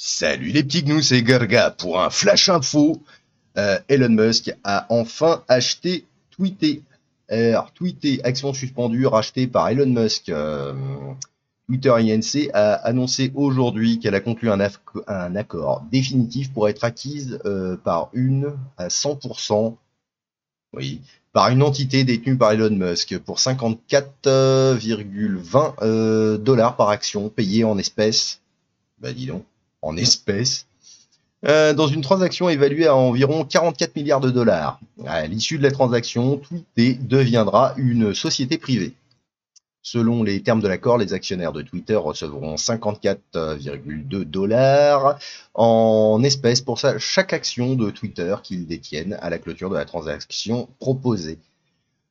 Salut les petits gnous, c'est Garga pour un flash info. Elon Musk a enfin acheté Twitter. Alors, Twitter, action suspendue, rachetée par Elon Musk. Twitter Inc. a annoncé aujourd'hui qu'elle a conclu un accord définitif pour être acquise à 100%, oui, par une entité détenue par Elon Musk pour 54,20 dollars par action payée en espèces. Bah dis donc, en espèces. Dans une transaction évaluée à environ 44 milliards de dollars. À l'issue de la transaction, Twitter deviendra une société privée. Selon les termes de l'accord, les actionnaires de Twitter recevront 54,2 dollars en espèces pour chaque action de Twitter qu'ils détiennent à la clôture de la transaction proposée.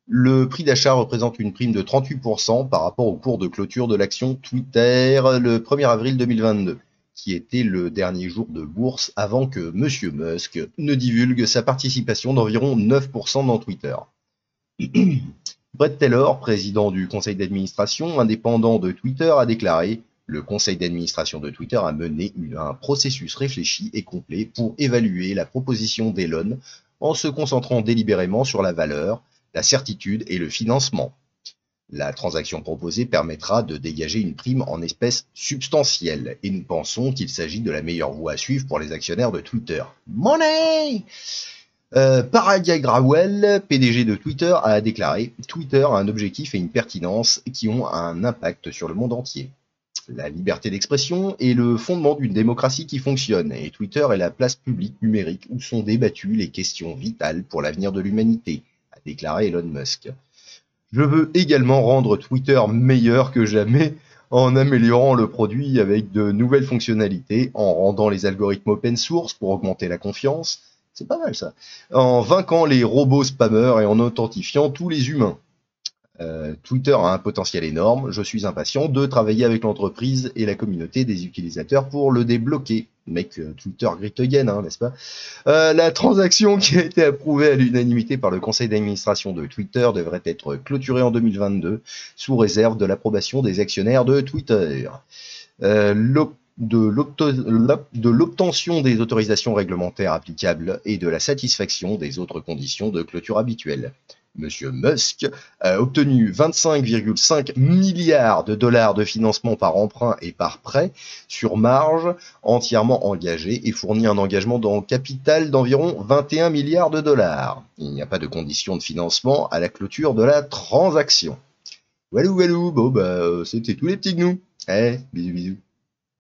Le prix d'achat représente une prime de 38% par rapport au cours de clôture de l'action Twitter le 1er avril 2022, qui était le dernier jour de bourse avant que Monsieur Musk ne divulgue sa participation d'environ 9% dans Twitter. Brett Taylor, président du conseil d'administration indépendant de Twitter, a déclaré « Le conseil d'administration de Twitter a mené un processus réfléchi et complet pour évaluer la proposition d'Elon en se concentrant délibérément sur la valeur, la certitude et le financement. La transaction proposée permettra de dégager une prime en espèces substantielle et nous pensons qu'il s'agit de la meilleure voie à suivre pour les actionnaires de Twitter. Money !» Parag Agrawal, PDG de Twitter, a déclaré « Twitter a un objectif et une pertinence qui ont un impact sur le monde entier. La liberté d'expression est le fondement d'une démocratie qui fonctionne et Twitter est la place publique numérique où sont débattues les questions vitales pour l'avenir de l'humanité », a déclaré Elon Musk. « Je veux également rendre Twitter meilleur que jamais en améliorant le produit avec de nouvelles fonctionnalités, en rendant les algorithmes open source pour augmenter la confiance. » C'est pas mal ça. En vainquant les robots spammers et en authentifiant tous les humains. Twitter a un potentiel énorme. Je suis impatient de travailler avec l'entreprise et la communauté des utilisateurs pour le débloquer. Mec, Twitter great again, hein, n'est-ce pas? La transaction qui a été approuvée à l'unanimité par le conseil d'administration de Twitter devrait être clôturée en 2022 sous réserve de l'approbation des actionnaires de Twitter. De l'obtention des autorisations réglementaires applicables et de la satisfaction des autres conditions de clôture habituelles. Monsieur Musk a obtenu 25,5 milliards de dollars de financement par emprunt et par prêt sur marge entièrement engagé et fournit un engagement dans capital d'environ 21 milliards de dollars. Il n'y a pas de conditions de financement à la clôture de la transaction. Walou walou, bon bah c'était tous les petits gnous. Bisous bisous.